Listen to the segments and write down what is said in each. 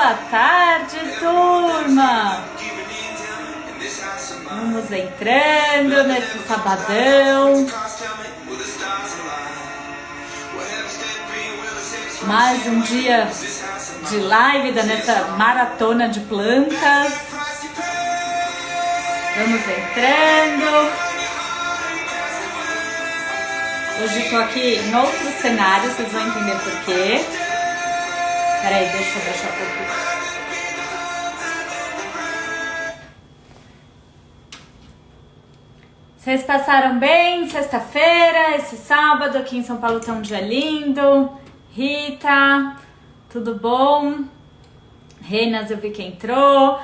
Boa tarde, turma! Vamos entrando nesse sabadão. Mais um dia de live nessa maratona de plantas. Vamos entrando. Hoje estou aqui em outro cenário, vocês vão entender por quê. Peraí, deixa eu deixar um pouquinho. Vocês passaram bem? Sexta-feira, esse sábado aqui em São Paulo tá um dia lindo. Rita, tudo bom? Renas, eu vi que entrou.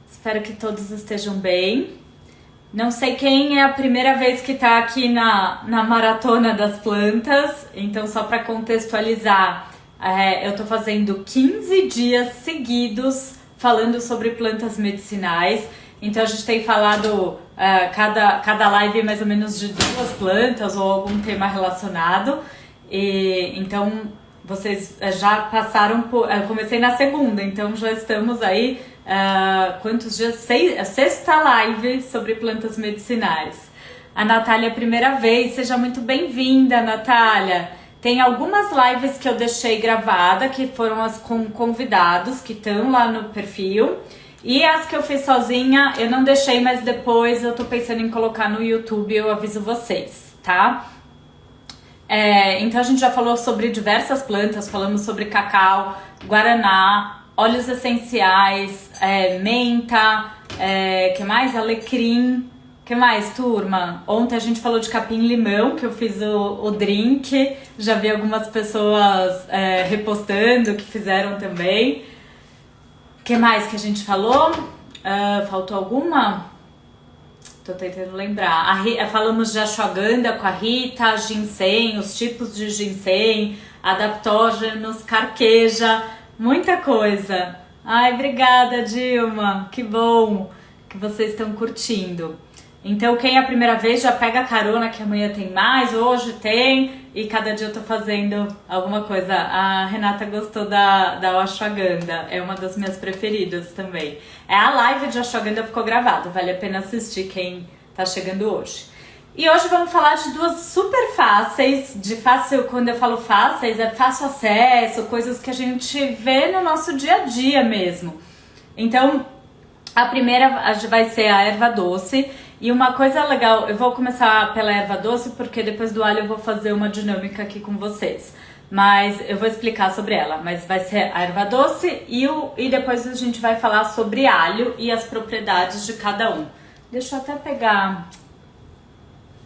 Espero que todos estejam bem. Não sei quem é a primeira vez que tá aqui na Maratona das Plantas, então só para contextualizar, eu tô fazendo 15 dias seguidos falando sobre plantas medicinais. Então a gente tem falado cada live mais ou menos de 2 plantas ou algum tema relacionado. Então vocês já passaram por... Eu comecei na segunda, então já estamos aí... quantos dias? A sexta live sobre plantas medicinais. A Natália, primeira vez, seja muito bem-vinda, Natália. Tem algumas lives que eu deixei gravada, que foram as com convidados, que estão lá no perfil. E as que eu fiz sozinha, eu não deixei, mas depois eu tô pensando em colocar no YouTube, eu aviso vocês, tá? Então a gente já falou sobre diversas plantas, falamos sobre cacau, guaraná, óleos essenciais, menta, que mais? Alecrim, que mais, turma? Ontem a gente falou de capim-limão, que eu fiz o drink, já vi algumas pessoas repostando que fizeram também. Que mais que a gente falou? Faltou alguma? Tô tentando lembrar. Falamos de ashwagandha com a Rita, ginseng, os tipos de ginseng, adaptógenos, carqueja, muita coisa. Ai, obrigada, Dilma. Que bom que vocês estão curtindo. Então, quem é a primeira vez já pega a carona que amanhã tem mais, hoje tem, e cada dia eu tô fazendo alguma coisa. A Renata gostou da ashwagandha, é uma das minhas preferidas também. A live de ashwagandha ficou gravada, vale a pena assistir quem tá chegando hoje. E hoje vamos falar de 2 super fáceis, de fácil, quando eu falo fáceis, é fácil acesso, coisas que a gente vê no nosso dia a dia mesmo. Então, a primeira vai ser a erva doce. E uma coisa legal, eu vou começar pela erva doce porque depois do alho eu vou fazer uma dinâmica aqui com vocês. Mas eu vou explicar sobre ela, mas vai ser a erva doce e depois a gente vai falar sobre alho e as propriedades de cada um. Deixa eu até pegar...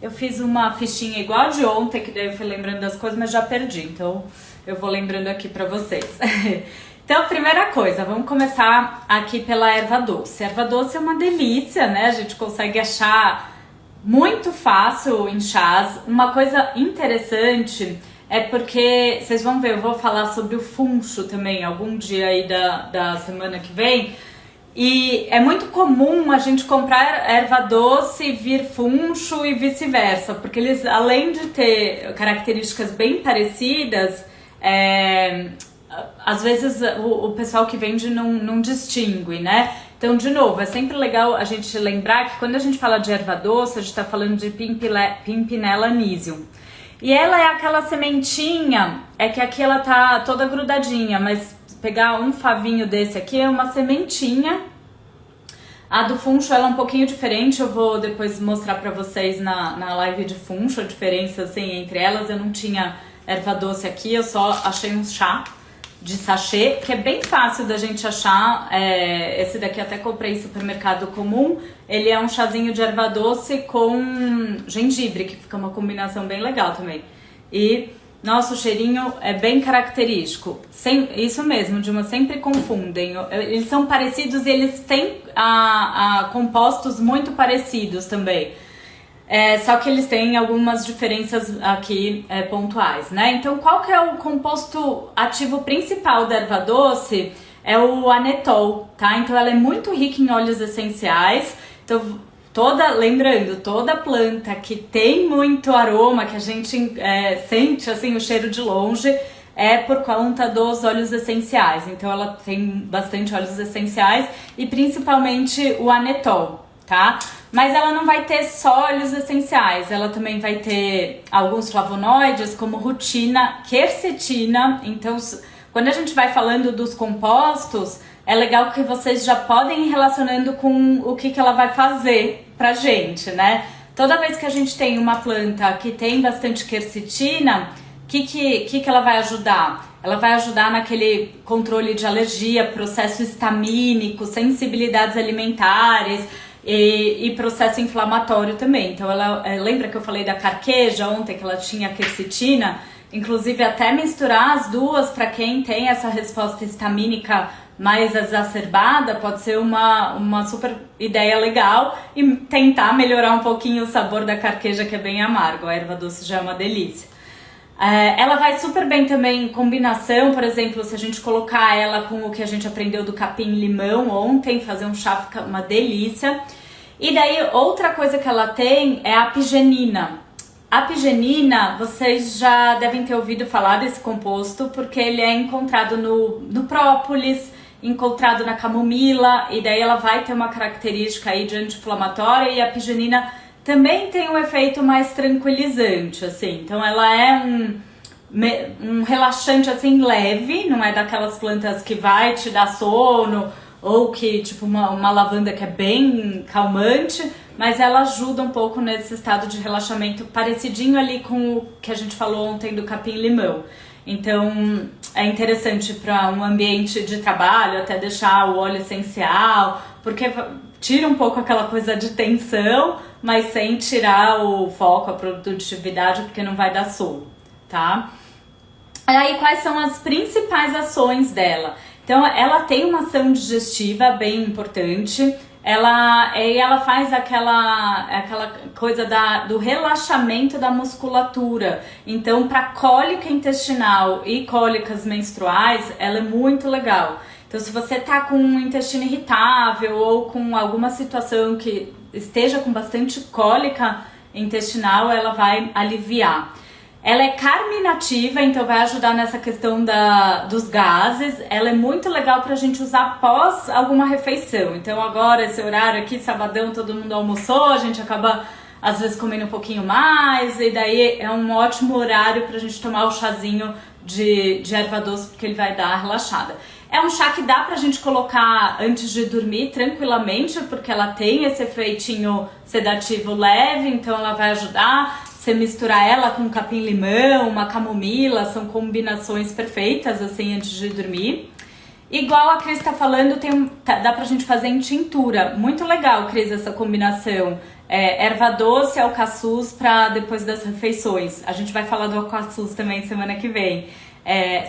Eu fiz uma fichinha igual a de ontem, que daí eu fui lembrando das coisas, mas já perdi, então eu vou lembrando aqui pra vocês. Então, primeira coisa, vamos começar aqui pela erva doce. A erva doce é uma delícia, né? A gente consegue achar muito fácil em chás. Uma coisa interessante é porque, vocês vão ver, eu vou falar sobre o funcho também, algum dia aí da semana que vem. E é muito comum a gente comprar erva doce e vir funcho e vice-versa, porque eles, além de ter características bem parecidas, às vezes o pessoal que vende não distingue, né? Então, de novo, é sempre legal a gente lembrar que quando a gente fala de erva doce, a gente tá falando de Pimpinella nisium. E ela é aquela sementinha, é que aqui ela tá toda grudadinha, mas pegar um favinho desse aqui é uma sementinha. A do funcho ela é um pouquinho diferente, eu vou depois mostrar pra vocês na live de funcho a diferença assim, entre elas. Eu não tinha erva doce aqui, eu só achei um chá de sachê, que é bem fácil da gente achar. Esse daqui até comprei em supermercado comum. Ele é um chazinho de erva doce com gengibre, que fica uma combinação bem legal também. E nosso cheirinho é bem característico. Isso mesmo, Dilma, sempre confundem. Eles são parecidos e eles têm compostos muito parecidos também. Só que eles têm algumas diferenças aqui pontuais, né? Então, qual que é o composto ativo principal da erva doce? É o anetol, tá? Então, ela é muito rica em óleos essenciais. Então, lembrando, toda planta que tem muito aroma, que a gente sente assim o cheiro de longe, é por conta dos óleos essenciais. Então ela tem bastante óleos essenciais e principalmente o anetol, tá? Mas ela não vai ter só óleos essenciais, ela também vai ter alguns flavonoides como rutina, quercetina. Então quando a gente vai falando dos compostos, é legal que vocês já podem ir relacionando com o que ela vai fazer pra gente, né? Toda vez que a gente tem uma planta que tem bastante quercetina, o que ela vai ajudar? Ela vai ajudar naquele controle de alergia, processo histamínico, sensibilidades alimentares e processo inflamatório também. Então, lembra que eu falei da carqueja ontem, que ela tinha quercetina? Inclusive, até misturar as duas para quem tem essa resposta histamínica mais exacerbada, pode ser uma super ideia legal e tentar melhorar um pouquinho o sabor da carqueja, que é bem amargo. A erva doce já é uma delícia. Ela vai super bem também em combinação, por exemplo, se a gente colocar ela com o que a gente aprendeu do capim-limão ontem, fazer um chá fica uma delícia. E daí outra coisa que ela tem é a apigenina. A apigenina, vocês já devem ter ouvido falar desse composto, porque ele é encontrado no própolis, encontrado na camomila, e daí ela vai ter uma característica aí de anti-inflamatória, e a apigenina também tem um efeito mais tranquilizante, assim. Então ela é um relaxante, assim, leve, não é daquelas plantas que vai te dar sono, ou que, tipo, uma lavanda que é bem calmante, mas ela ajuda um pouco nesse estado de relaxamento, parecidinho ali com o que a gente falou ontem do capim-limão. Então é interessante para um ambiente de trabalho, até deixar o óleo essencial, porque tira um pouco aquela coisa de tensão, mas sem tirar o foco, a produtividade, porque não vai dar sono, tá? Aí quais são as principais ações dela? Então ela tem uma ação digestiva bem importante. Ela faz aquela coisa do relaxamento da musculatura. Então, para cólica intestinal e cólicas menstruais, ela é muito legal. Então, se você tá com um intestino irritável ou com alguma situação que esteja com bastante cólica intestinal, ela vai aliviar. Ela é carminativa, então vai ajudar nessa questão dos gases. Ela é muito legal pra gente usar após alguma refeição. Então agora, esse horário aqui, sabadão, todo mundo almoçou, a gente acaba às vezes comendo um pouquinho mais, e daí é um ótimo horário pra gente tomar o chazinho de erva doce, porque ele vai dar a relaxada. É um chá que dá pra gente colocar antes de dormir tranquilamente, porque ela tem esse efeitinho sedativo leve, então ela vai ajudar. Você misturar ela com capim-limão, uma camomila, são combinações perfeitas, assim, antes de dormir. Igual a Cris tá falando, dá pra gente fazer em tintura. Muito legal, Cris, essa combinação. Erva doce, alcaçuz pra depois das refeições. A gente vai falar do alcaçuz também semana que vem.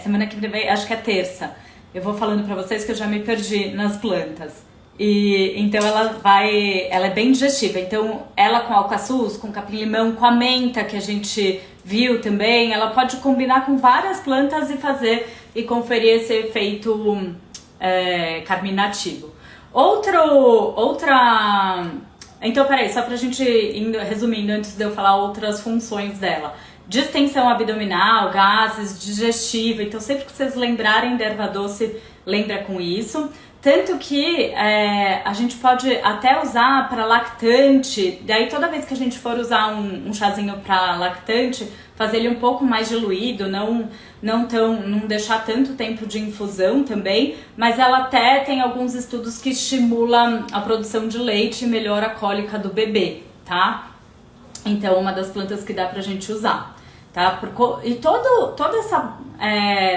Semana que vem, acho que é terça. Eu vou falando pra vocês que eu já me perdi nas plantas. Então ela é bem digestiva. Então ela com alcaçuz, com capim-limão, com a menta que a gente viu também, ela pode combinar com várias plantas e conferir esse efeito carminativo. Então peraí, só pra gente resumindo antes de eu falar outras funções dela. Distensão abdominal, gases, digestiva. Então sempre que vocês lembrarem da erva doce, lembra com isso. Tanto que a gente pode até usar para lactante, daí toda vez que a gente for usar um chazinho para lactante, fazer ele um pouco mais diluído, não deixar tanto tempo de infusão também, mas ela até tem alguns estudos que estimulam a produção de leite e melhora a cólica do bebê, tá? Então uma das plantas que dá pra gente usar. Tá? E toda essa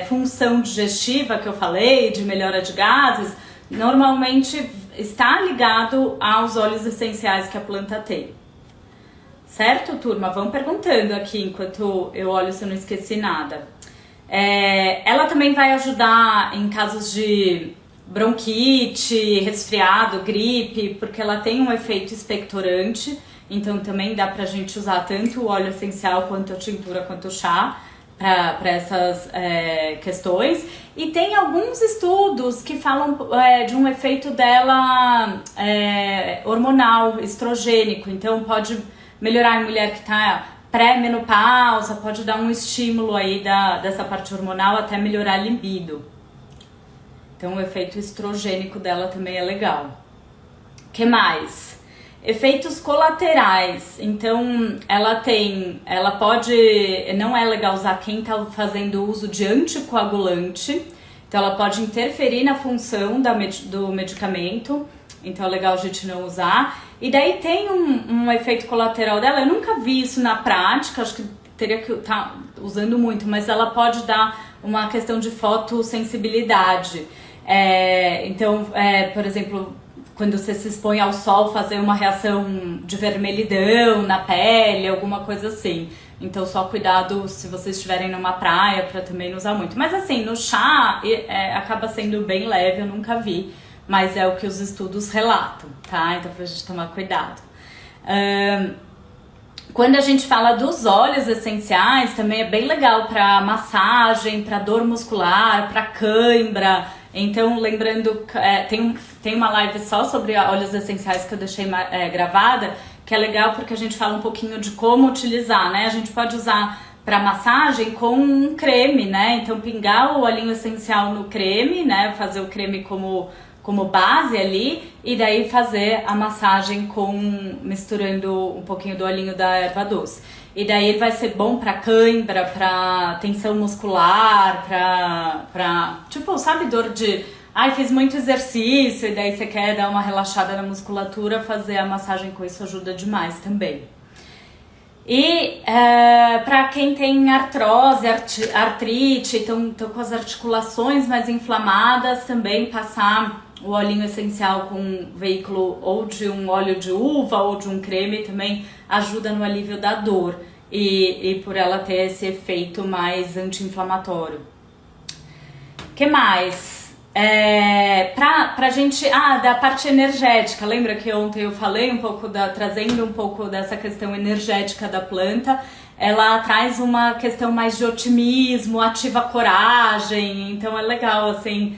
função digestiva que eu falei, de melhora de gases, normalmente está ligado aos óleos essenciais que a planta tem. Certo, turma? Vão perguntando aqui enquanto eu olho se eu não esqueci nada. Ela também vai ajudar em casos de bronquite, resfriado, gripe, porque ela tem um efeito expectorante. Então também dá pra gente usar tanto o óleo essencial quanto a tintura quanto o chá para essas questões. E tem alguns estudos que falam de um efeito dela hormonal, estrogênico. Então pode melhorar em mulher que está pré-menopausa, pode dar um estímulo aí dessa parte hormonal até melhorar a libido. Então o efeito estrogênico dela também é legal. O que mais? Efeitos colaterais. Então ela pode, não é legal usar quem tá fazendo uso de anticoagulante. Então ela pode interferir na função do medicamento. Então é legal a gente não usar. E daí tem um efeito colateral dela, eu nunca vi isso na prática, acho que teria que estar usando muito, mas ela pode dar uma questão de fotossensibilidade. Então, por exemplo, quando você se expõe ao sol, fazer uma reação de vermelhidão na pele, alguma coisa assim. Então só cuidado se vocês estiverem numa praia para também não usar muito. Mas assim, no chá acaba sendo bem leve, eu nunca vi. Mas é o que os estudos relatam, tá? Então pra gente tomar cuidado. Quando a gente fala dos óleos essenciais, também é bem legal para massagem, para dor muscular, para cãibra. Então, lembrando, tem uma live só sobre óleos essenciais que eu deixei gravada, que é legal porque a gente fala um pouquinho de como utilizar, né? A gente pode usar para massagem com um creme, né? Então, pingar o olhinho essencial no creme, né? Fazer o creme como base ali, e daí fazer a massagem misturando um pouquinho do olhinho da erva doce. E daí ele vai ser bom pra cãibra, pra tensão muscular, pra tipo, sabe, dor de... fiz muito exercício, e daí você quer dar uma relaxada na musculatura, fazer a massagem com isso ajuda demais também. E para quem tem artrose, artrite, então com as articulações mais inflamadas, também passar o olhinho essencial com um veículo ou de um óleo de uva ou de um creme também ajuda no alívio da dor e por ela ter esse efeito mais anti-inflamatório. O que mais? Pra gente, da parte energética, lembra que ontem eu falei um pouco trazendo um pouco dessa questão energética da planta, ela traz uma questão mais de otimismo, ativa a coragem, então é legal assim,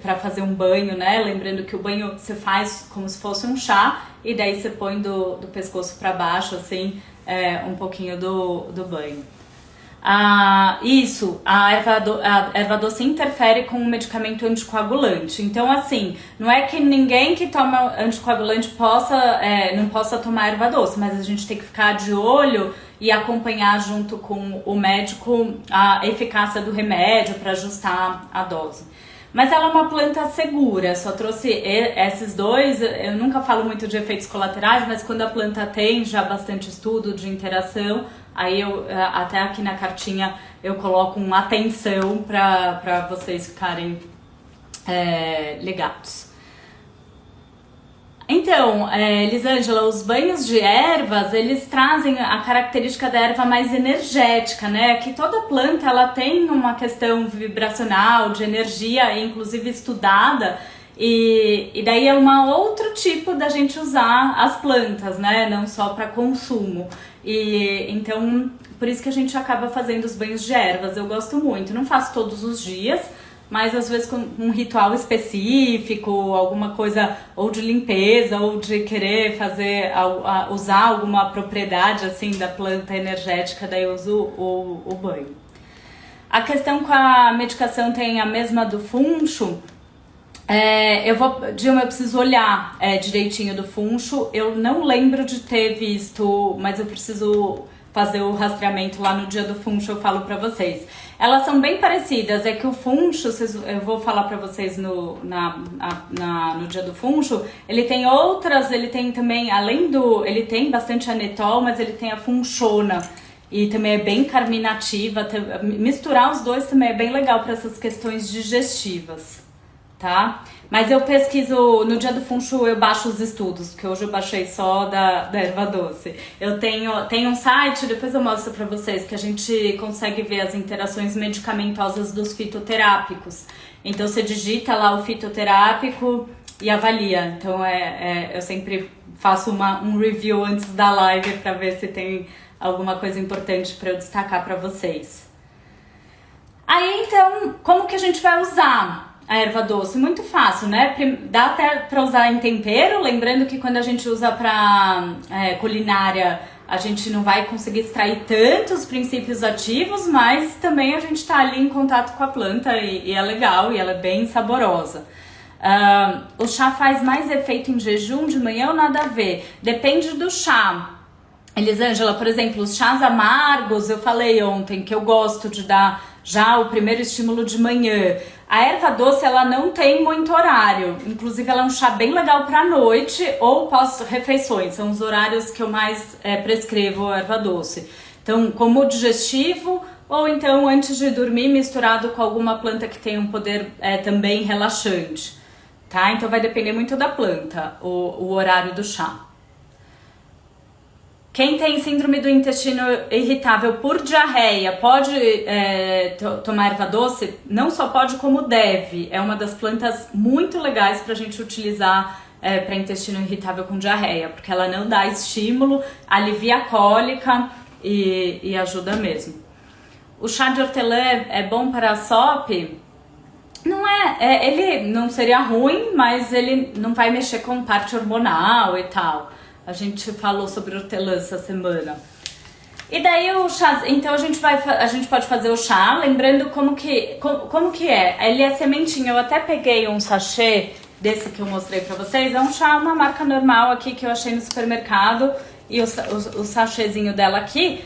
para fazer um banho, né? Lembrando que o banho você faz como se fosse um chá e daí você põe do pescoço para baixo, assim, um pouquinho do banho. A erva doce interfere com o medicamento anticoagulante. Então, assim, não é que ninguém que toma anticoagulante não possa tomar erva doce, mas a gente tem que ficar de olho e acompanhar junto com o médico a eficácia do remédio para ajustar a dose. Mas ela é uma planta segura, só trouxe esses dois, eu nunca falo muito de efeitos colaterais, mas quando a planta tem já bastante estudo de interação, aí eu, até aqui na cartinha, eu coloco uma atenção para vocês ficarem ligados. Então, Elisângela, os banhos de ervas, eles trazem a característica da erva mais energética, né? Que toda planta, ela tem uma questão vibracional, de energia, inclusive estudada, e daí é outro tipo da gente usar as plantas, né? Não só para consumo. E então, por isso que a gente acaba fazendo os banhos de ervas. Eu gosto muito, não faço todos os dias, mas às vezes com um ritual específico, alguma coisa ou de limpeza, ou de querer usar alguma propriedade assim da planta energética, daí eu uso o banho. A questão com a medicação tem a mesma do funcho. Dilma, eu preciso olhar direitinho do funcho. Eu não lembro de ter visto, mas eu preciso fazer o rastreamento lá no dia do funcho, eu falo pra vocês. Elas são bem parecidas, é que o funcho, eu vou falar pra vocês no dia do funcho, ele tem também, ele tem bastante anetol, mas ele tem a funchona, e também é bem carminativa, misturar os dois também é bem legal para essas questões digestivas, tá? Mas eu pesquiso, no dia do funcho eu baixo os estudos, porque hoje eu baixei só da erva doce. Eu tenho um site, depois eu mostro pra vocês, que a gente consegue ver as interações medicamentosas dos fitoterápicos. Então você digita lá o fitoterápico e avalia. Então eu sempre faço um review antes da live pra ver se tem alguma coisa importante pra eu destacar pra vocês. Aí então, como que a gente vai usar a erva doce? Muito fácil, né? Dá até pra usar em tempero, lembrando que quando a gente usa pra culinária, a gente não vai conseguir extrair tantos princípios ativos, mas também a gente tá ali em contato com a planta e é legal, e ela é bem saborosa. O chá faz mais efeito em jejum de manhã ou nada a ver? Depende do chá. Elisângela, por exemplo, os chás amargos, eu falei ontem que eu gosto de dar já o primeiro estímulo de manhã. A erva doce, ela não tem muito horário, inclusive ela é um chá bem legal para noite ou pós-refeições, são os horários que eu mais prescrevo a erva doce. Então, como digestivo ou então antes de dormir misturado com alguma planta que tem um poder também relaxante, tá? Então vai depender muito da planta, o horário do chá. Quem tem síndrome do intestino irritável por diarreia pode tomar erva doce? Não só pode, como deve. É uma das plantas muito legais pra gente utilizar para intestino irritável com diarreia, porque ela não dá estímulo, alivia a cólica e ajuda mesmo. O chá de hortelã é bom para a SOP? Não ele não seria ruim, mas ele não vai mexer com parte hormonal e tal. A gente falou sobre hortelã essa semana. E daí o chá, então a gente pode fazer o chá, lembrando como que é. Ele é sementinha, eu até peguei um sachê desse que eu mostrei pra vocês. É um chá, uma marca normal aqui que eu achei no supermercado. E o sachêzinho dela aqui,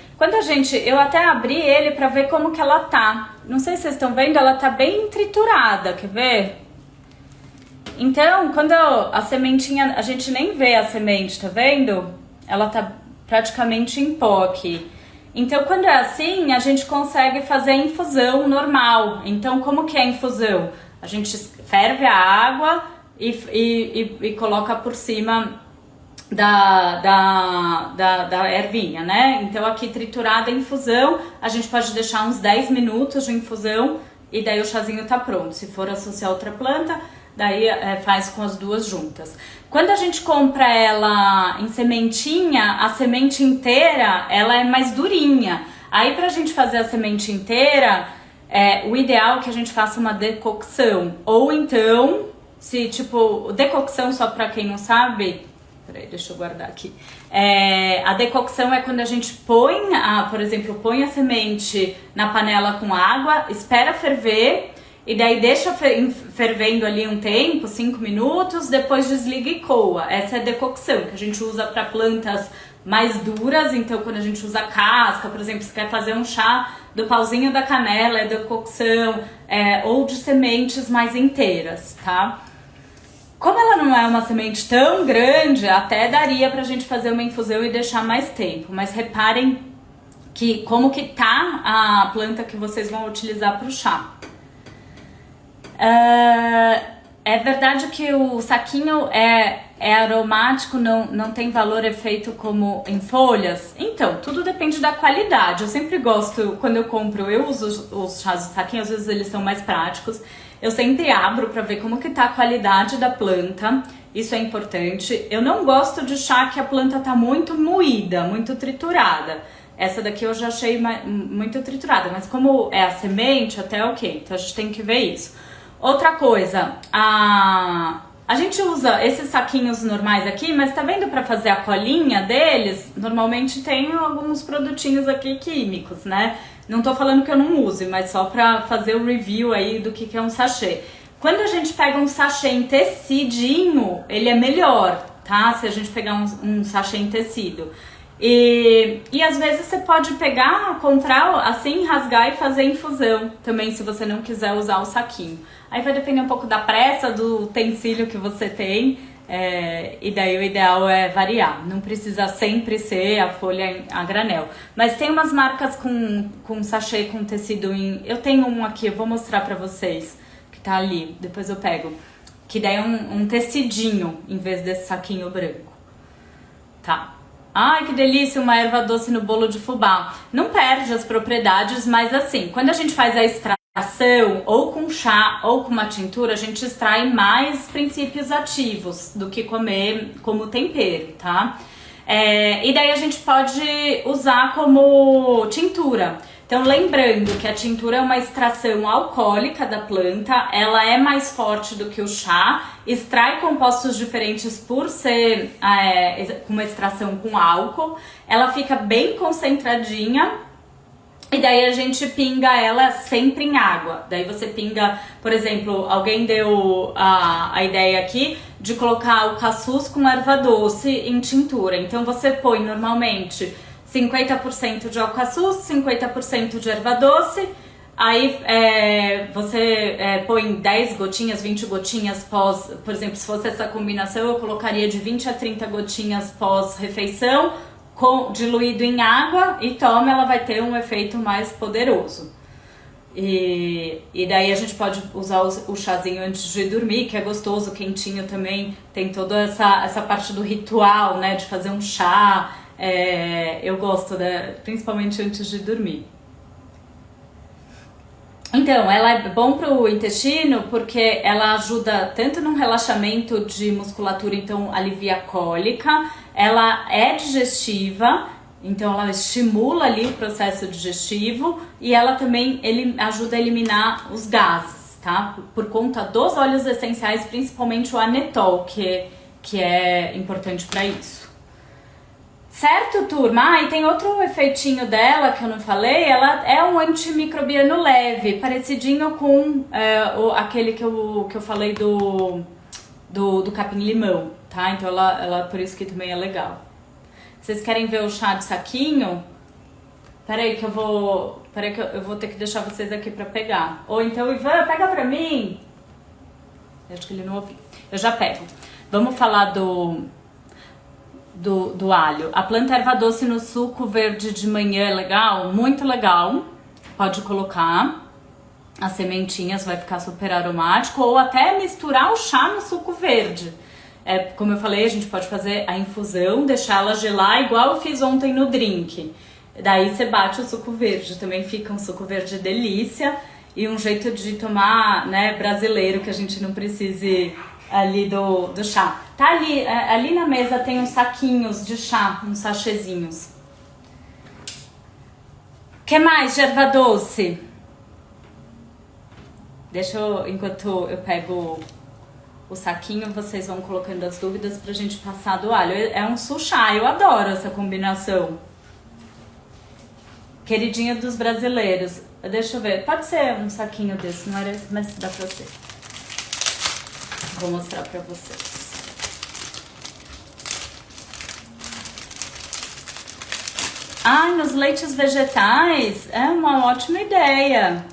eu até abri ele pra ver como que ela tá. Não sei se vocês estão vendo, ela tá bem triturada, quer ver? Então, quando a sementinha, a gente nem vê a semente, tá vendo? Ela tá praticamente em pó aqui. Então, quando é assim, a gente consegue fazer a infusão normal. Então, como que é a infusão? A gente ferve a água e coloca por cima da ervinha, né? Então, aqui triturada a infusão, a gente pode deixar uns 10 minutos de infusão e daí o chazinho tá pronto. Se for associar outra planta, daí faz com as duas juntas. Quando a gente compra ela em sementinha, a semente inteira, ela é mais durinha. Aí pra gente fazer a semente inteira, o ideal é que a gente faça uma decocção. Ou então, decocção, só pra quem não sabe, peraí, deixa eu guardar aqui. A decocção é quando a gente põe, por exemplo, põe a semente na panela com água, espera ferver, e daí deixa fervendo ali um tempo, 5 minutos, depois desliga e coa. Essa é a decocção, que a gente usa para plantas mais duras. Então, quando a gente usa casca, por exemplo, você quer fazer um chá do pauzinho da canela, é decocção, ou de sementes mais inteiras, tá? Como ela não é uma semente tão grande, até daria pra gente fazer uma infusão e deixar mais tempo. Mas reparem como que tá a planta que vocês vão utilizar pro chá. É verdade que o saquinho é aromático, não tem valor efeito como em folhas? Então, tudo depende da qualidade. Eu sempre gosto, quando eu compro, eu uso os chás de saquinho, às vezes eles são mais práticos. Eu sempre abro pra ver como que tá a qualidade da planta, isso é importante. Eu não gosto de chá que a planta tá muito moída, muito triturada. Essa daqui eu já achei muito triturada, mas como é a semente, até ok, então a gente tem que ver isso. Outra coisa, a gente usa esses saquinhos normais aqui, mas tá vendo, pra fazer a colinha deles, normalmente tem alguns produtinhos aqui químicos, né? Não tô falando que eu não use, mas só pra fazer o review aí do que é um sachê. Quando a gente pega um sachê em tecidinho, ele é melhor, tá? Se a gente pegar um sachê em tecido. E às vezes você pode pegar, comprar assim, rasgar e fazer infusão também, se você não quiser usar o saquinho. Aí vai depender um pouco da pressa, do utensílio que você tem, e daí o ideal é variar. Não precisa sempre ser a folha a granel. Mas tem umas marcas com sachê, com tecido eu tenho um aqui, eu vou mostrar pra vocês, que tá ali, depois eu pego. Que daí é um tecidinho, em vez desse saquinho branco. Tá. Ai, que delícia, uma erva doce no bolo de fubá. Não perde as propriedades, mas assim, quando a gente faz a extração, ou com chá, ou com uma tintura, a gente extrai mais princípios ativos do que comer como tempero, tá? E daí a gente pode usar como tintura. Então, lembrando que a tintura é uma extração alcoólica da planta, ela é mais forte do que o chá, extrai compostos diferentes por ser com uma extração com álcool, ela fica bem concentradinha e daí a gente pinga ela sempre em água. Daí você pinga, por exemplo, alguém deu a ideia aqui de colocar o caçuz com erva doce em tintura. Então você põe normalmente 50% de alcaçuz, 50% de erva doce, aí você põe 10 gotinhas, 20 gotinhas por exemplo, se fosse essa combinação, eu colocaria de 20 a 30 gotinhas pós-refeição, diluído em água e toma, ela vai ter um efeito mais poderoso. E daí a gente pode usar o chazinho antes de dormir, que é gostoso, quentinho também, tem toda essa parte do ritual, né, de fazer um chá. Eu gosto, principalmente antes de dormir. Então, ela é bom para o intestino porque ela ajuda tanto no relaxamento de musculatura, então alivia a cólica, ela é digestiva, então ela estimula ali o processo digestivo e ela também ajuda a eliminar os gases, tá? Por conta dos óleos essenciais, principalmente o anetol, que é importante para isso. Certo, turma? E tem outro efeitinho dela que eu não falei, ela é um antimicrobiano leve, parecidinho com aquele que eu falei do capim-limão, tá? Então ela por isso que também é legal. Vocês querem ver o chá de saquinho? Peraí que eu vou ter que deixar vocês aqui pra pegar. Ou então, Ivan, pega pra mim! Eu acho que ele não ouviu. Eu já pego. Vamos falar do alho. A planta erva doce no suco verde de manhã é legal? Muito legal. Pode colocar as sementinhas, vai ficar super aromático. Ou até misturar o chá no suco verde. Como eu falei, a gente pode fazer a infusão, deixar ela gelar, igual eu fiz ontem no drink. Daí você bate o suco verde. Também fica um suco verde delícia. E um jeito de tomar, né, brasileiro, que a gente não precise ali do chá. Tá ali na mesa tem uns saquinhos de chá, uns sachêzinhos. Que mais de erva doce? Enquanto eu pego o saquinho, vocês vão colocando as dúvidas pra gente passar do alho. É um suchá, eu adoro essa combinação. Queridinho dos brasileiros. Deixa eu ver, pode ser um saquinho desse, não era, mas dá pra ser. Vou mostrar pra vocês. Nos leites vegetais é uma ótima ideia.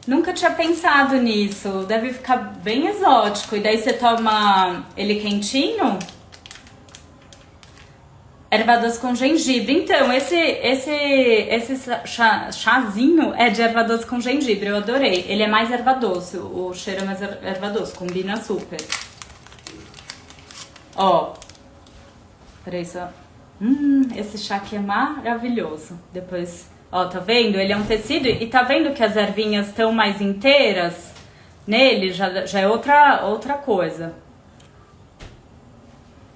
Nunca tinha pensado nisso. Deve ficar bem exótico. E daí você toma ele quentinho? Erva doce com gengibre. Então, esse chazinho é de erva doce com gengibre. Eu adorei. Ele é mais erva doce. O cheiro é mais erva doce. Combina super. Ó. Peraí só. Esse chá aqui é maravilhoso. Depois, ó, tá vendo? Ele é um tecido e tá vendo que as ervinhas estão mais inteiras nele? Já é outra coisa.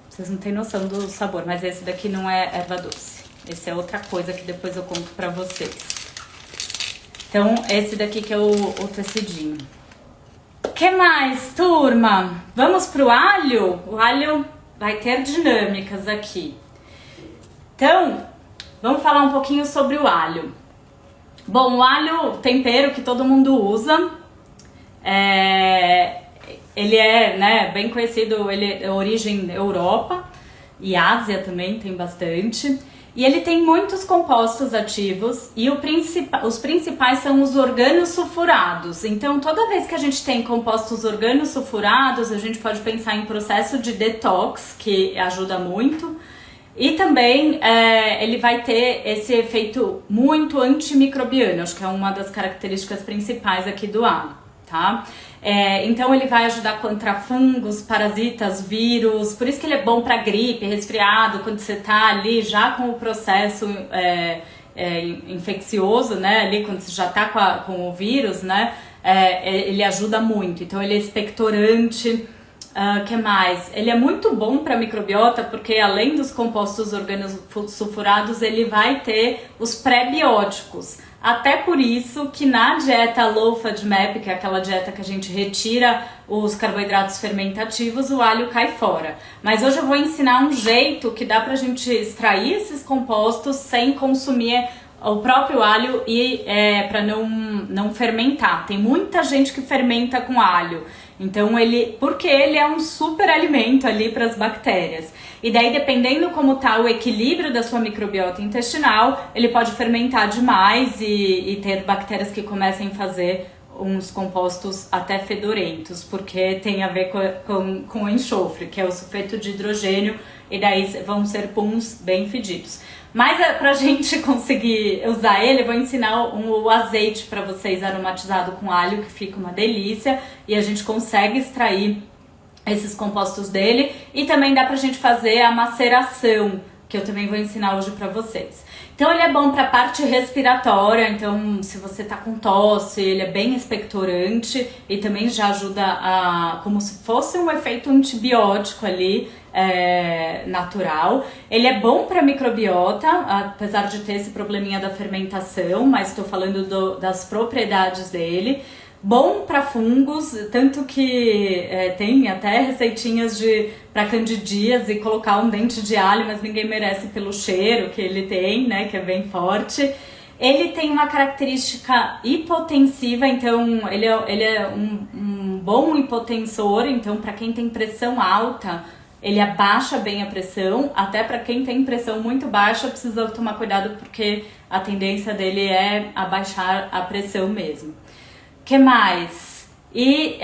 Vocês não têm noção do sabor, mas esse daqui não é erva doce. Esse é outra coisa que depois eu conto pra vocês. Então, esse daqui que é o tecidinho. O que mais, turma? Vamos pro alho? O alho vai ter dinâmicas aqui. Então, vamos falar um pouquinho sobre o alho. Bom, o alho, tempero que todo mundo usa. Ele é, né, bem conhecido, ele é origem Europa e Ásia também tem bastante. E ele tem muitos compostos ativos e os principais são os organosulfurados. Então, toda vez que a gente tem compostos organosulfurados, a gente pode pensar em processo de detox, que ajuda muito. E também ele vai ter esse efeito muito antimicrobiano, acho que é uma das características principais aqui do alho, tá? Então ele vai ajudar contra fungos, parasitas, vírus, por isso que ele é bom para gripe, resfriado, quando você tá ali já com o processo infeccioso, né, ali quando você já tá com o vírus, né, ele ajuda muito, então ele é expectorante. Que mais? Ele é muito bom para microbiota porque além dos compostos organosulfurados ele vai ter os pré-bióticos. Até por isso que na dieta Low FODMAP, que é aquela dieta que a gente retira os carboidratos fermentativos, o alho cai fora. Mas hoje eu vou ensinar um jeito que dá pra gente extrair esses compostos sem consumir o próprio alho e para não fermentar. Tem muita gente que fermenta com alho. Então porque ele é um super alimento ali para as bactérias. E daí, dependendo como tá o equilíbrio da sua microbiota intestinal, ele pode fermentar demais e ter bactérias que comecem a fazer uns compostos até fedorentos, porque tem a ver com o enxofre, que é o sulfeto de hidrogênio, e daí vão ser puns bem fedidos. Mas pra gente conseguir usar ele, eu vou ensinar o azeite para vocês aromatizado com alho, que fica uma delícia, e a gente consegue extrair esses compostos dele, e também dá pra gente fazer a maceração, que eu também vou ensinar hoje pra vocês. Então ele é bom pra parte respiratória, então se você tá com tosse, ele é bem expectorante e também já ajuda como se fosse um efeito antibiótico ali, natural. Ele é bom para microbiota, apesar de ter esse probleminha da fermentação, mas estou falando das propriedades dele. Bom para fungos, tanto que tem até receitinhas para candidíase e colocar um dente de alho, mas ninguém merece pelo cheiro que ele tem, né, que é bem forte. Ele tem uma característica hipotensiva, então ele é um bom hipotensor, então para quem tem pressão alta, ele abaixa bem a pressão. Até para quem tem pressão muito baixa, precisa tomar cuidado porque a tendência dele é abaixar a pressão mesmo. Que mais? E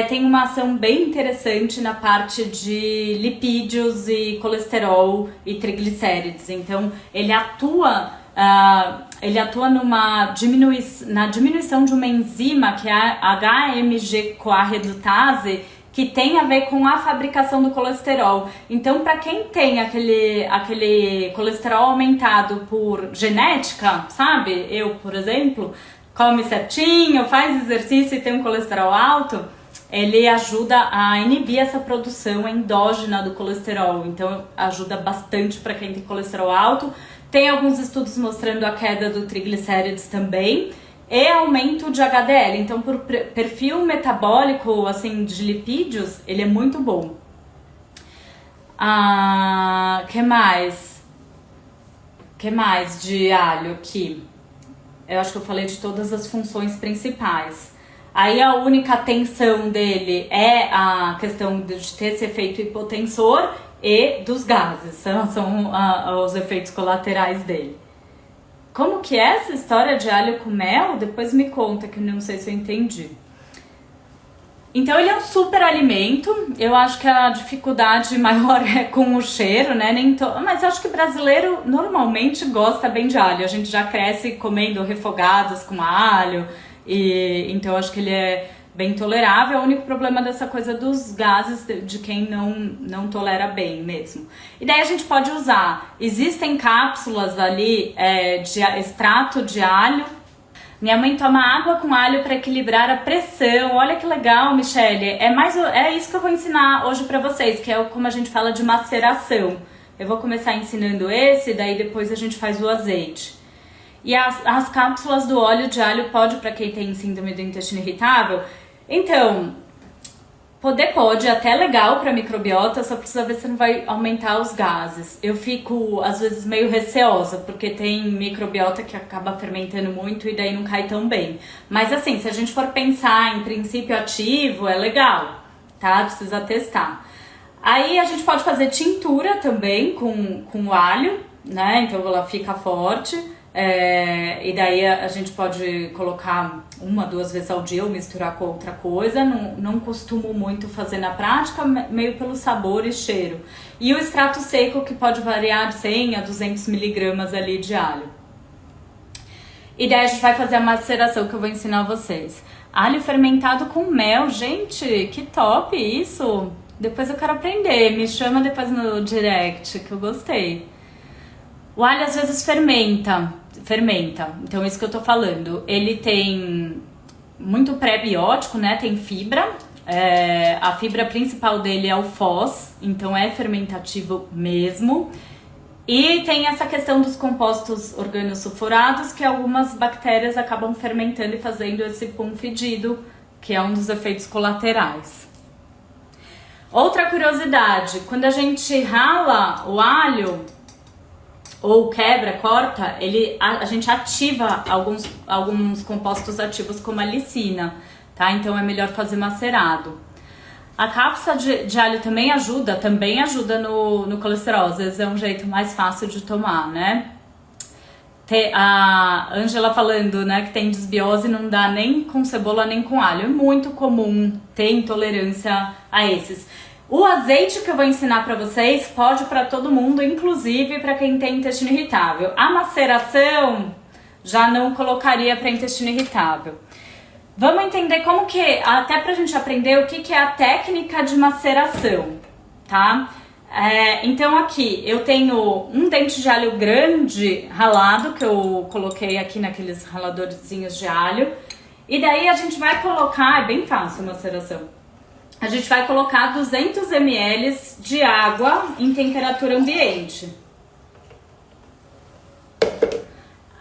tem uma ação bem interessante na parte de lipídios e colesterol e triglicérides. Então ele atua na diminuição de uma enzima que é a HMG-CoA redutase, que tem a ver com a fabricação do colesterol. Então, para quem tem aquele colesterol aumentado por genética, sabe? Eu, por exemplo, come certinho, faz exercício e tem um colesterol alto, ele ajuda a inibir essa produção endógena do colesterol. Então, ajuda bastante para quem tem colesterol alto. Tem alguns estudos mostrando a queda do triglicérides também. E aumento de HDL, então por perfil metabólico, assim, de lipídios, ele é muito bom. Que mais? Que mais de alho aqui? Eu acho que eu falei de todas as funções principais. Aí a única tensão dele é a questão de ter esse efeito hipotensor e dos gases, são os efeitos colaterais dele. Como que é essa história de alho com mel? Depois me conta, que eu não sei se eu entendi. Então ele é um super alimento. Eu acho que a dificuldade maior é com o cheiro, né? Mas eu acho que brasileiro normalmente gosta bem de alho. A gente já cresce comendo refogados com alho, e então eu acho que ele é bem tolerável. O único problema dessa coisa dos gases de quem não tolera bem mesmo. E daí a gente pode usar, existem cápsulas ali de extrato de alho. Minha mãe toma água com alho para equilibrar a pressão. Olha que legal, Michele. É isso que eu vou ensinar hoje para vocês, que é como a gente fala de maceração. Eu vou começar ensinando esse, daí depois a gente faz o azeite. E as cápsulas do óleo de alho pode, para quem tem síndrome do intestino irritável. Então, pode, até legal para microbiota, só precisa ver se não vai aumentar os gases. Eu fico, às vezes, meio receosa, porque tem microbiota que acaba fermentando muito e daí não cai tão bem. Mas assim, se a gente for pensar em princípio ativo, é legal, tá? Precisa testar. Aí a gente pode fazer tintura também com alho, né? Então ela fica forte. E daí a gente pode colocar 1, 2 vezes ao dia ou misturar com outra coisa. Não costumo muito fazer na prática, meio pelo sabor e cheiro. E o extrato seco, que pode variar de 100 a 200 miligramas ali de alho. E daí a gente vai fazer a maceração que eu vou ensinar vocês. Alho fermentado com mel, gente, que top isso! Depois eu quero aprender, me chama depois no direct, que eu gostei. O alho às vezes fermenta, então isso que eu tô falando. Ele tem muito pré-biótico, né? Tem fibra. A fibra principal dele é o FOS, então é fermentativo mesmo. E tem essa questão dos compostos organosulfurados, que algumas bactérias acabam fermentando e fazendo esse pum fedido, que é um dos efeitos colaterais. Outra curiosidade, quando a gente rala o alho, ou quebra, corta, a gente ativa alguns compostos ativos como a lisina, tá? Então é melhor fazer macerado. A cápsula de alho também ajuda no colesterol, às vezes é um jeito mais fácil de tomar, né? A Ângela falando, né, que tem desbiose, não dá nem com cebola nem com alho. É muito comum ter intolerância a esses. O azeite que eu vou ensinar pra vocês pode para todo mundo, inclusive para quem tem intestino irritável. A maceração já não colocaria para intestino irritável. Vamos entender como que, até pra gente aprender o que é a técnica de maceração, tá? Então aqui eu tenho um dente de alho grande ralado, que eu coloquei aqui naqueles raladorzinhos de alho. E daí a gente vai colocar, é bem fácil a maceração. A gente vai colocar 200 ml de água em temperatura ambiente.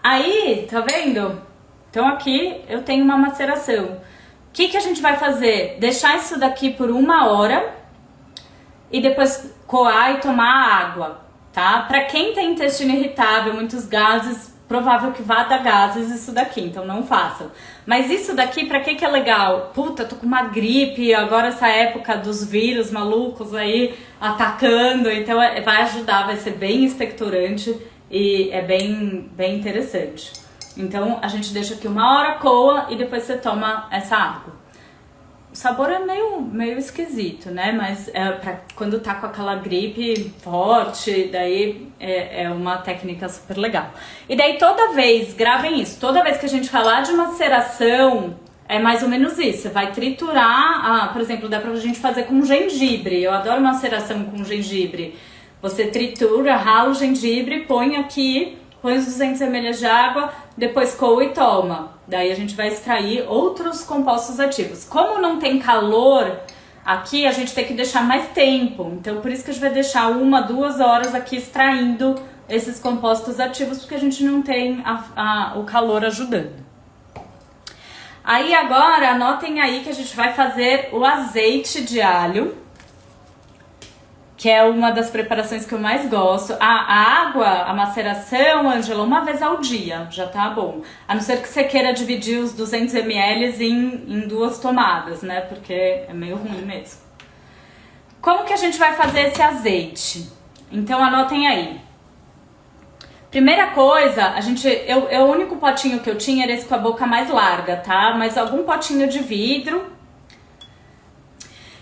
Aí, tá vendo? Então aqui eu tenho uma maceração. O que a gente vai fazer? Deixar isso daqui por 1 hora e depois coar e tomar água, tá? Pra quem tem intestino irritável, muitos gases, provável que vá dar gases isso daqui, então não façam. Mas isso daqui, pra que é legal? Puta, tô com uma gripe, agora essa época dos vírus malucos aí atacando, então vai ajudar, vai ser bem expectorante e é bem interessante. Então a gente deixa aqui 1 hora, coa e depois você toma essa água. O sabor é meio esquisito, né? Mas pra quando tá com aquela gripe forte, daí é uma técnica super legal. E daí toda vez, gravem isso, toda vez que a gente falar de maceração, é mais ou menos isso. Você vai triturar, por exemplo, dá pra gente fazer com gengibre. Eu adoro maceração com gengibre. Você tritura, rala o gengibre, põe aqui, põe os 200 ml de água, depois coa e toma. Daí a gente vai extrair outros compostos ativos. Como não tem calor aqui, a gente tem que deixar mais tempo. Então por isso que a gente vai deixar 1, 2 horas aqui extraindo esses compostos ativos, porque a gente não tem o calor ajudando. Aí agora, anotem aí que a gente vai fazer o azeite de alho, que é uma das preparações que eu mais gosto. A água, a maceração, Ângela, 1 vez ao dia, já tá bom. A não ser que você queira dividir os 200 ml em 2 tomadas, né? Porque é meio ruim mesmo. Como que a gente vai fazer esse azeite? Então anotem aí. Primeira coisa, o único potinho que eu tinha era esse com a boca mais larga, tá? Mas algum potinho de vidro.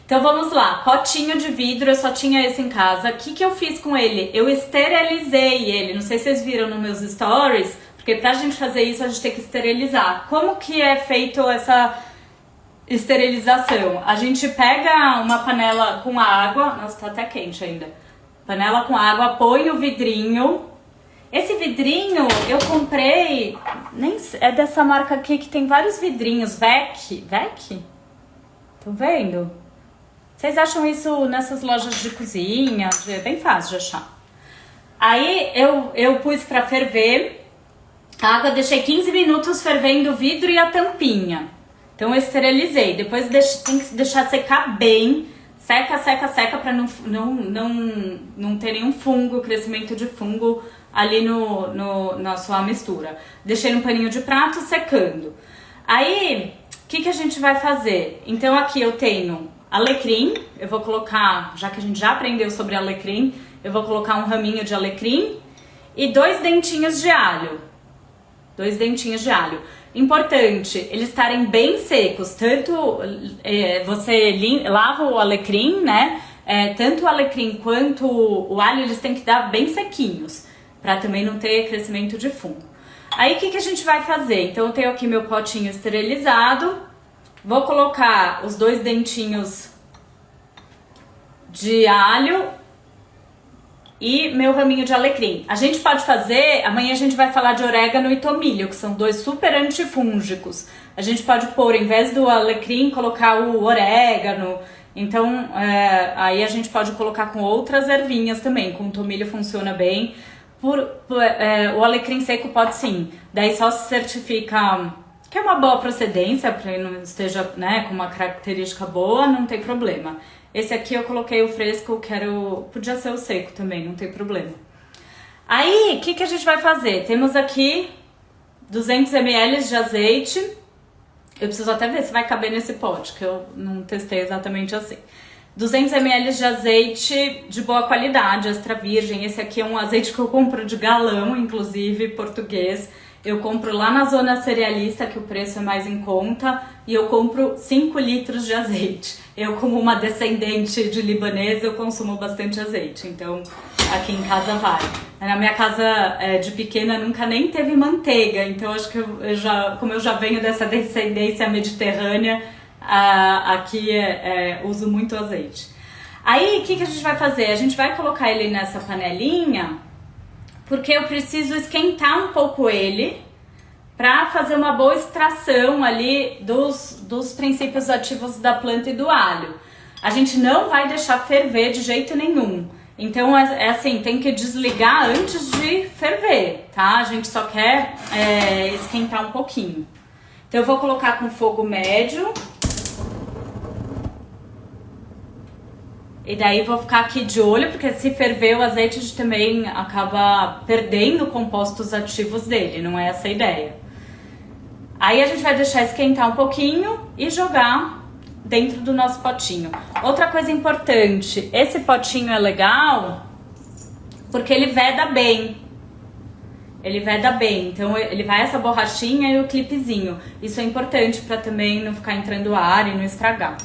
Então vamos lá, potinho de vidro, eu só tinha esse em casa. O que eu fiz com ele? Eu esterilizei ele, não sei se vocês viram nos meus stories, porque pra gente fazer isso a gente tem que esterilizar. Como que é feito essa esterilização? A gente pega uma panela com água, nossa, tá até quente ainda. Panela com água, põe o vidrinho. Esse vidrinho eu comprei, é dessa marca aqui que tem vários vidrinhos, VEC? Estão vendo? Vocês acham isso nessas lojas de cozinha? É bem fácil de achar. Aí eu pus pra ferver a água, deixei 15 minutos fervendo o vidro e a tampinha. Então eu esterilizei. Depois tem que deixar secar bem. Seca pra não ter nenhum fungo, crescimento de fungo ali na sua mistura. Deixei num paninho de prato secando. Aí, o que a gente vai fazer? Então aqui eu tenho alecrim, eu vou colocar, já que a gente já aprendeu sobre alecrim, eu vou colocar um raminho de alecrim e 2 dentinhos de alho. 2 dentinhos de alho. Importante, eles estarem bem secos, tanto você lava o alecrim, né? Tanto o alecrim quanto o alho, eles têm que dar bem sequinhos, para também não ter crescimento de fungo. Aí o que a gente vai fazer? Então eu tenho aqui meu potinho esterilizado. Vou colocar os 2 dentinhos de alho e meu raminho de alecrim. A gente pode fazer, amanhã a gente vai falar de orégano e tomilho, que são 2 super antifúngicos. A gente pode pôr, em vez do alecrim, colocar o orégano. Então, aí a gente pode colocar com outras ervinhas também. Com o tomilho funciona bem. o alecrim seco pode sim. Daí só se certifica que é uma boa procedência, para ele não esteja, né, com uma característica boa, não tem problema. Esse aqui eu coloquei o fresco, podia ser o seco também, não tem problema. Aí, o que a gente vai fazer? Temos aqui 200 ml de azeite. Eu preciso até ver se vai caber nesse pote, que eu não testei exatamente assim. 200 ml de azeite de boa qualidade, extra virgem. Esse aqui é um azeite que eu compro de galão, inclusive, português. Eu compro lá na zona cerealista, que o preço é mais em conta, e eu compro 5 litros de azeite. Eu, como uma descendente de libanês, eu consumo bastante azeite, então aqui em casa vai. Na minha casa de pequena nunca nem teve manteiga, então acho que como eu já venho dessa descendência mediterrânea, aqui uso muito azeite. Aí, o que a gente vai fazer? A gente vai colocar ele nessa panelinha, porque eu preciso esquentar um pouco ele para fazer uma boa extração ali dos princípios ativos da planta e do alho. A gente não vai deixar ferver de jeito nenhum. Então é assim, tem que desligar antes de ferver, tá? A gente só quer esquentar um pouquinho. Então eu vou colocar com fogo médio. E daí vou ficar aqui de olho, porque se ferver o azeite a gente também acaba perdendo compostos ativos dele, não é essa a ideia. Aí a gente vai deixar esquentar um pouquinho e jogar dentro do nosso potinho. Outra coisa importante, esse potinho é legal porque ele veda bem. Ele veda bem, então ele vai essa borrachinha e o clipezinho. Isso é importante para também não ficar entrando ar e não estragar.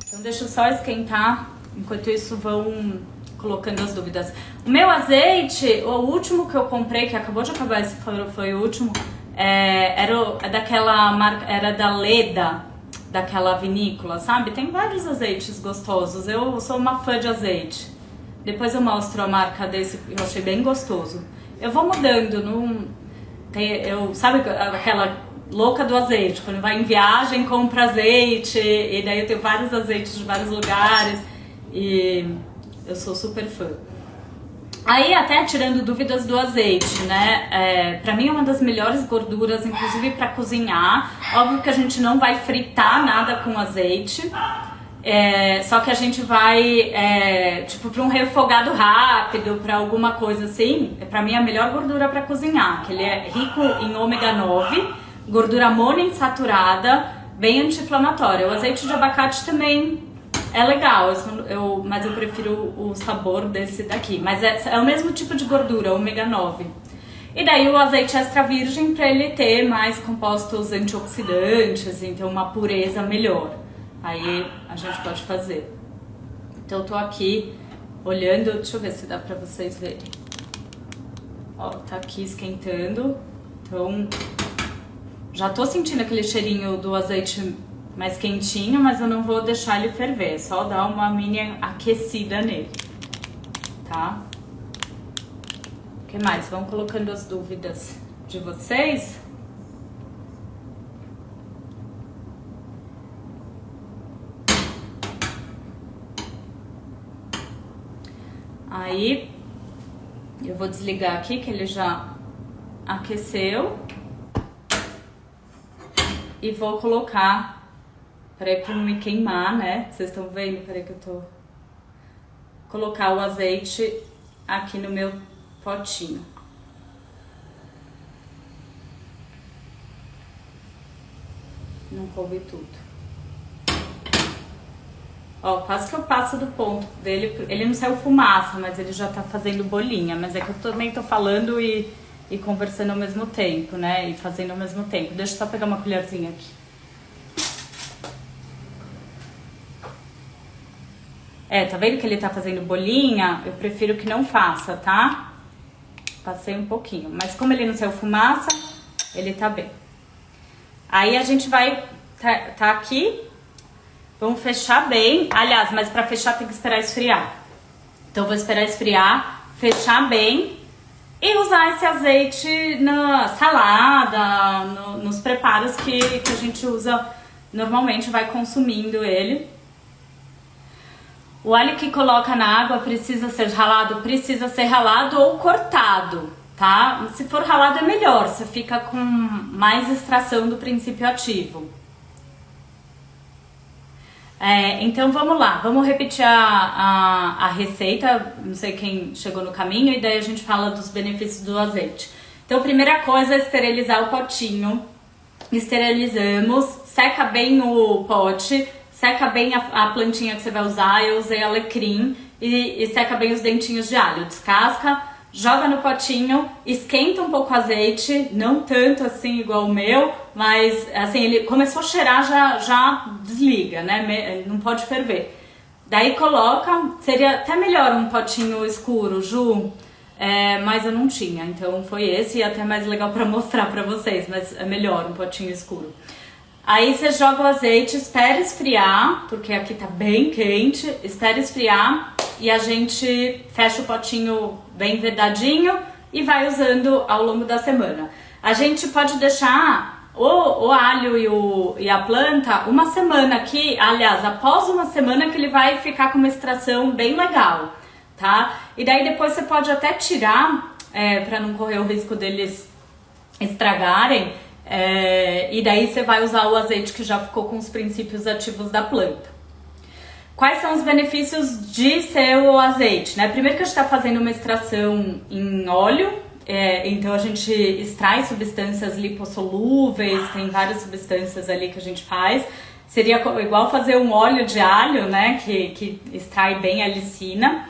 Então deixa eu só esquentar. Enquanto isso, vão colocando as dúvidas. O meu azeite, o último que eu comprei, que acabou de acabar, esse foi o último, era daquela marca, era da Leda, daquela vinícola, sabe? Tem vários azeites gostosos. Eu sou uma fã de azeite. Depois eu mostro a marca desse, eu achei bem gostoso. Eu vou mudando, sabe aquela louca do azeite? Quando vai em viagem, compra azeite, e daí eu tenho vários azeites de vários lugares. E eu sou super fã. Aí, até tirando dúvidas do azeite, né? Pra mim é uma das melhores gorduras, inclusive pra cozinhar. Óbvio que a gente não vai fritar nada com azeite. Só que a gente vai, tipo, pra um refogado rápido, pra alguma coisa assim. Pra mim é a melhor gordura pra cozinhar. Que ele é rico em ômega 9, gordura monoinsaturada, bem anti-inflamatória. O azeite de abacate também é legal, mas eu prefiro o sabor desse daqui. Mas é o mesmo tipo de gordura, ômega 9. E daí o azeite extra virgem para ele ter mais compostos antioxidantes, então uma pureza melhor. Aí a gente pode fazer. Então eu tô aqui olhando, deixa eu ver se dá pra vocês verem. Ó, tá aqui esquentando. Então já tô sentindo aquele cheirinho do azeite mais quentinho, mas eu não vou deixar ele ferver, só dar uma mini aquecida nele, tá? O que mais? Vão colocando as dúvidas de vocês. Aí, eu vou desligar aqui, que ele já aqueceu. E vou colocar... Peraí pra não me queimar, né? Vocês estão vendo? Peraí que eu tô... Colocar o azeite aqui no meu potinho. Não coube tudo. Ó, quase que eu passo do ponto dele. Ele não saiu fumaça, mas ele já tá fazendo bolinha. Mas é que eu também tô falando e conversando ao mesmo tempo, né? E fazendo ao mesmo tempo. Deixa eu só pegar uma colherzinha aqui. Tá vendo que ele tá fazendo bolinha? Eu prefiro que não faça, tá? Passei um pouquinho. Mas como ele não saiu fumaça, ele tá bem. Aí a gente vai... Tá aqui. Vamos fechar bem. Aliás, mas pra fechar tem que esperar esfriar. Então eu vou esperar esfriar, fechar bem e usar esse azeite na salada, nos preparos que a gente usa normalmente, vai consumindo ele. O alho que coloca na água precisa ser ralado ou cortado, tá? Se for ralado é melhor, você fica com mais extração do princípio ativo. Então vamos lá, vamos repetir a receita, não sei quem chegou no caminho, e daí a gente fala dos benefícios do azeite. Então, primeira coisa é esterilizar o potinho. Esterilizamos, seca bem o pote, seca bem a plantinha que você vai usar. Eu usei alecrim e seca bem os dentinhos de alho. Descasca, joga no potinho, esquenta um pouco o azeite, não tanto assim igual o meu, mas assim, ele começou a cheirar, já desliga, né? Não pode ferver. Daí coloca, seria até melhor um potinho escuro, Ju, mas eu não tinha, então foi esse, e até mais legal pra mostrar pra vocês, mas é melhor um potinho escuro. Aí você joga o azeite, espera esfriar, porque aqui tá bem quente, espera esfriar e a gente fecha o potinho bem vedadinho e vai usando ao longo da semana. A gente pode deixar o alho e a planta uma semana aqui, aliás, após uma semana que ele vai ficar com uma extração bem legal, tá? E daí depois você pode até tirar, para não correr o risco deles estragarem, e daí você vai usar o azeite que já ficou com os princípios ativos da planta. Quais são os benefícios de ser o azeite, né? Primeiro que a gente está fazendo uma extração em óleo, então a gente extrai substâncias lipossolúveis, tem várias substâncias ali que a gente faz. Seria igual fazer um óleo de alho, né? Que extrai bem a lisina.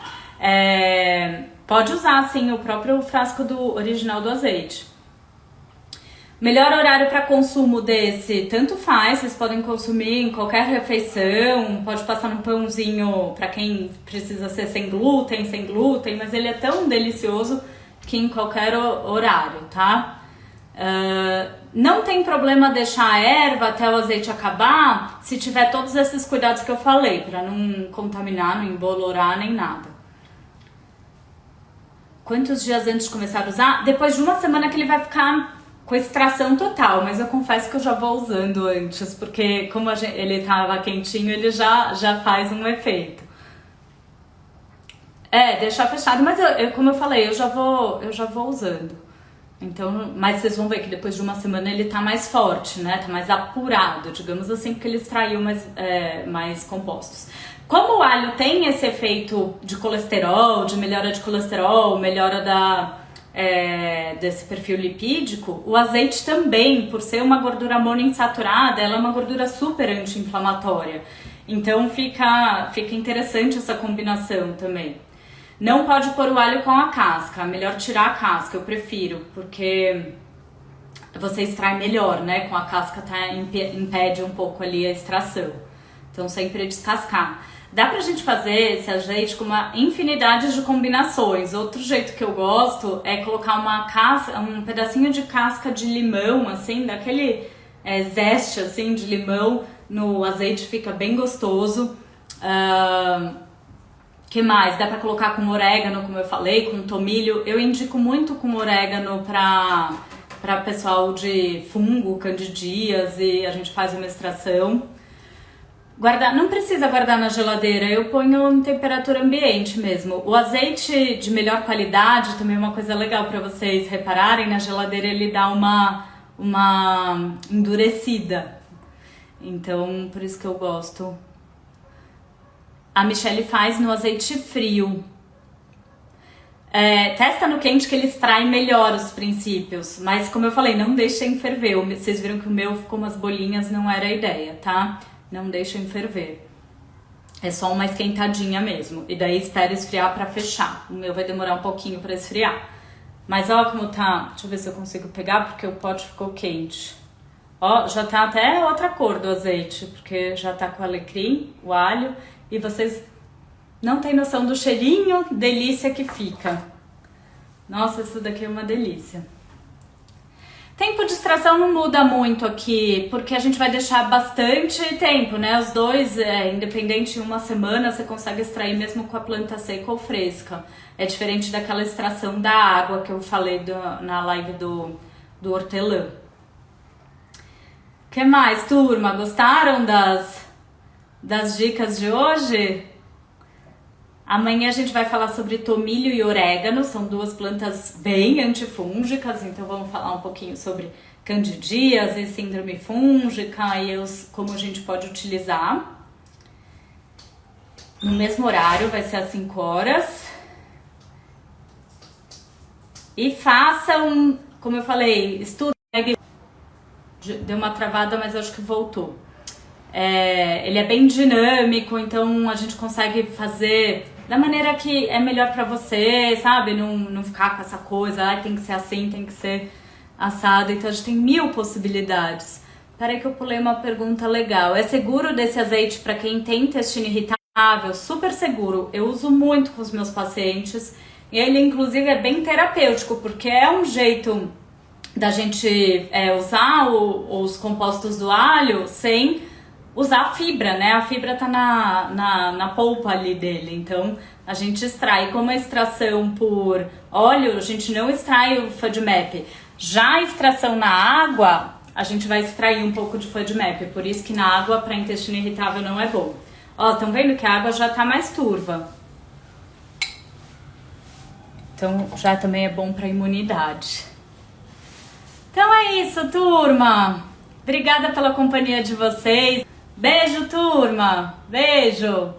Pode usar, sim, o próprio frasco original do azeite. Melhor horário para consumo desse, tanto faz, vocês podem consumir em qualquer refeição, pode passar no pãozinho para quem precisa ser sem glúten, mas ele é tão delicioso que em qualquer horário, tá? Não tem problema deixar a erva até o azeite acabar, se tiver todos esses cuidados que eu falei, para não contaminar, não embolorar nem nada. Quantos dias antes de começar a usar? Depois de uma semana que ele vai ficar com extração total, mas eu confesso que eu já vou usando antes, porque como ele tava quentinho, ele já faz um efeito. Deixar fechado, mas como eu falei, eu já vou usando. Então, mas vocês vão ver que depois de uma semana ele tá mais forte, né? Tá mais apurado, digamos assim, porque ele extraiu mais compostos. Como o alho tem esse efeito de colesterol, de melhora de colesterol, melhora desse perfil lipídico, o azeite também, por ser uma gordura monoinsaturada, ela é uma gordura super anti-inflamatória. Então fica interessante essa combinação também. Não pode pôr o alho com a casca, é melhor tirar a casca, eu prefiro, porque você extrai melhor, né? Com a casca impede um pouco ali a extração. Então sempre descascar. Dá pra gente fazer esse azeite com uma infinidade de combinações. Outro jeito que eu gosto é colocar um pedacinho de casca de limão, assim, daquele zeste assim, de limão no azeite, fica bem gostoso. Que mais? Dá pra colocar com orégano, como eu falei, com tomilho. Eu indico muito com orégano pra pessoal de fungo, candidíase, a gente faz uma extração. Não precisa guardar na geladeira, eu ponho em temperatura ambiente mesmo. O azeite de melhor qualidade, também é uma coisa legal para vocês repararem, na geladeira ele dá uma endurecida. Então, por isso que eu gosto. A Michelle faz no azeite frio. Testa no quente que ele extrai melhor os princípios, mas como eu falei, não deixem ferver. Vocês viram que o meu ficou umas bolinhas, não era a ideia, tá? Não deixem ferver. É só uma esquentadinha mesmo. E daí espera esfriar pra fechar. O meu vai demorar um pouquinho pra esfriar. Mas ó como tá. Deixa eu ver se eu consigo pegar, porque o pote ficou quente. Ó, já tá até outra cor do azeite, porque já tá com o alecrim, o alho. E vocês não têm noção do cheirinho, delícia que fica. Nossa, isso daqui é uma delícia. Tempo de extração não muda muito aqui, porque a gente vai deixar bastante tempo, né? Os dois, independente, em uma semana você consegue extrair mesmo com a planta seca ou fresca. É diferente daquela extração da água que eu falei na live do hortelã. O que mais, turma? Gostaram das dicas de hoje? Amanhã a gente vai falar sobre tomilho e orégano, são duas plantas bem antifúngicas, então vamos falar um pouquinho sobre candidíase, síndrome fúngica e como a gente pode utilizar. No mesmo horário, vai ser às 5 horas. E façam, como eu falei, estudo. Deu uma travada, mas acho que voltou. Ele é bem dinâmico, então a gente consegue fazer da maneira que é melhor pra você, sabe? Não ficar com essa coisa, tem que ser assim, tem que ser assado. Então a gente tem 1000 possibilidades. Peraí que eu pulei uma pergunta legal. É seguro desse azeite pra quem tem intestino irritável? Super seguro. Eu uso muito com os meus pacientes. E ele, inclusive, é bem terapêutico, porque é um jeito da gente usar os compostos do alho sem usar a fibra, né? A fibra tá na polpa ali dele, então a gente extrai. Como a extração por óleo, a gente não extrai o FODMAP. Já a extração na água, a gente vai extrair um pouco de FODMAP, por isso que na água para intestino irritável não é bom. Ó, estão vendo que a água já tá mais turva. Então já também é bom para imunidade. Então é isso, turma. Obrigada pela companhia de vocês. Beijo, turma. Beijo.